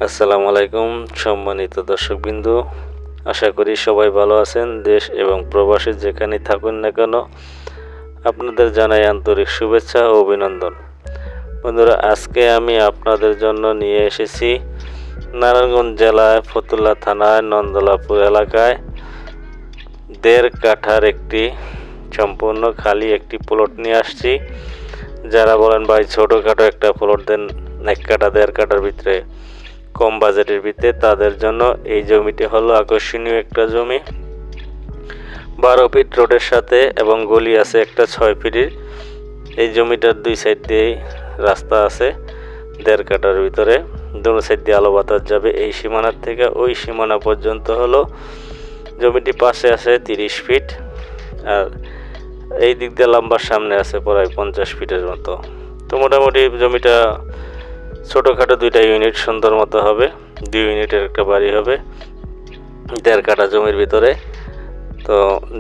আসসালামু আলাইকুম সম্মানিত দর্শকবৃন্দু, আশা করি সবাই ভালো আছেন। দেশ এবং প্রবাসী যেখানেই থাকুন না কেন, আপনাদের জানাই আন্তরিক শুভেচ্ছা ও অভিনন্দন। বন্ধুরা, আজকে আমি আপনাদের জন্য নিয়ে এসেছি নারায়ণগঞ্জ জেলায় ফতুল্লা থানায় নন্দলাপুর এলাকায় 1.5 কাঠার একটি সম্পূর্ণ খালি একটি প্লট নিয়ে আসছি। যারা বলেন ভাই ছোটোখাটো একটা প্লট দেন 1 কাঠা 1.5 কাঠার ভিতরে, কম বাজেটের ভিতরে, তাদের জন্য এই জমিটি হলো আকর্ষণীয় একটা জমি। 12 ফিট রোডের সাথে এবং গলি আছে একটা 6 ফিটের। এই জমিটার 2 সাইড দিয়ে রাস্তা আছে 1.5 কাঠার ভিতরে, দুটো সাইড দিয়ে আলো বাতাস যাবে। এই সীমানার থেকে ওই সীমানা পর্যন্ত হলো জমিটি। পাশে আছে 30 ফিট, আর এই দিক দিয়ে লম্বার সামনে আছে প্রায় 50 ফিটের মতো। তো মোটামুটি জমিটা ছোটোখাটো 2টা ইউনিট সুন্দর মতো হবে, 2 ইউনিটের একটা বাড়ি হবে 1.5 কাঠা জমির ভিতরে। তো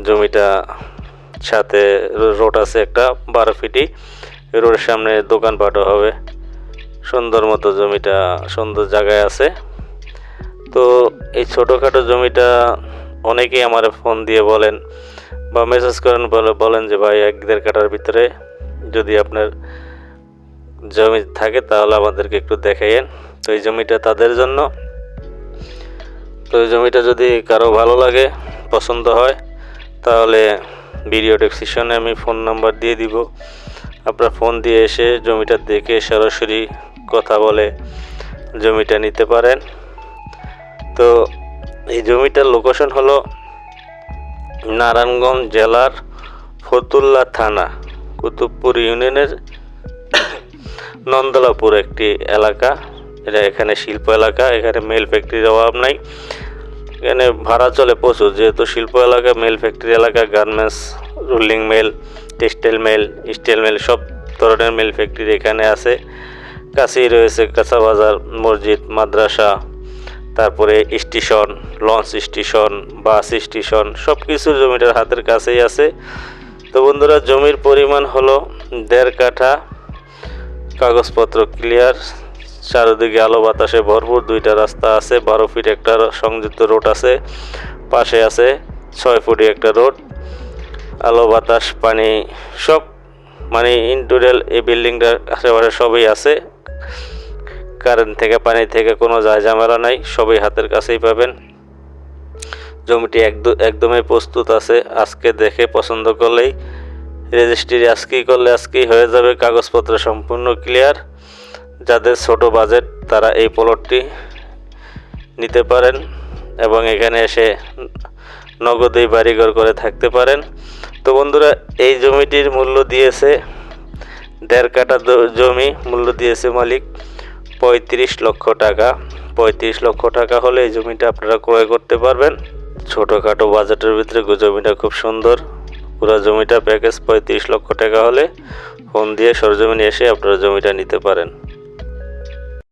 জমিটা সাথে রোড আছে একটা 12 ফিটি, রোডের সামনে দোকানপাটও হবে। সুন্দর মতো জমিটা সুন্দর জায়গায় আছে। তো এই ছোটোখাটো জমিটা অনেকেই আমার ফোন দিয়ে বলেন বা মেসেজ করেন, বলেন যে ভাই 1.5 কাঠার ভিতরে যদি আপনার জমি থাকে তাহলে আমাদেরকে একটু দেখাইয়েন। তো এই জমিটা তাদের জন্য। তো এই জমিটা যদি কারো ভালো লাগে, পছন্দ হয়, তাহলে ভিডিও ডেসক্রিপশনে আমি ফোন নাম্বার দিয়ে দিব। আপনারা ফোন দিয়ে এসে জমিটা দেখে সরাসরি কথা বলে জমিটা নিতে পারেন। তো এই জমিটার লোকেশন হলো নারায়ণগঞ্জ জেলার ফতুল্লা থানা কুতুবপুর ইউনিয়নের নন্দলাপুর একটি এলাকা। এখানে শিল্প এলাকা, এখানে মেল ফ্যাক্টরির অভাব নাই। এখানে ভাড়া চলে প্রচুর, যেহেতু শিল্প এলাকা, মেল ফ্যাক্টরি এলাকা, garments, rolling mill, textile mill, steel mill, সব ধরনের মেল ফ্যাক্টরি এখানে আছে। কাছেই রয়েছে কাঁচা বাজার, মসজিদ, মাদ্রাসা, তারপরে station, launch station, bus station, সব কিছু জমিটার হাতের কাছেই আছে। তো বন্ধুরা, জমির পরিমাণ হলো 1.5 কাঠা, কাগজপত্র ক্লিয়ার, চারিদিকে আলো বাতাসে ভরপুর, 2টা রাস্তা আছে, 12 ফিট একটা সংযুক্ত রোড আছে, পাশে আছে 6 ফুটি একটা রোড, আলো বাতাস পানি সব মানে ইনটুরিয়াল এই বিল্ডিংটার আশেপাশে সবই আছে। কারেন্ট থেকে পানি থেকে কোনো ঝামেলা নাই, সবই হাতের কাছেই পাবেন। জমিটি একদমই প্রস্তুত আছে। আজকে দেখে পছন্দ করলেই রেজিস্ট্রি আজকেই করলে আজকেই হয়ে যাবে, কাগজপত্র সম্পূর্ণ ক্লিয়ার। যাদের ছোট বাজেট তারা এই প্লটটি নিতে পারেন এবং এখানে এসে নগদেই বাড়িঘর করে থাকতে পারেন। তো বন্ধুরা, এই জমিটির মূল্য দিয়েছে 1.5 কাঠা জমি, মূল্য দিয়েছে মালিক 35 লক্ষ টাকা। 35 লক্ষ টাকা হলে এই জমিটা আপনারা ক্রয় করতে পারবেন। ছোটোখাটো বাজেটের ভিতরে জমিটা খুব সুন্দর। পুরো জমিটা প্যাকেজ 35 লক্ষ টাকা হলে ফোন দিয়ে সরজমিনে এসে আপনারা জমিটা নিতে পারেন।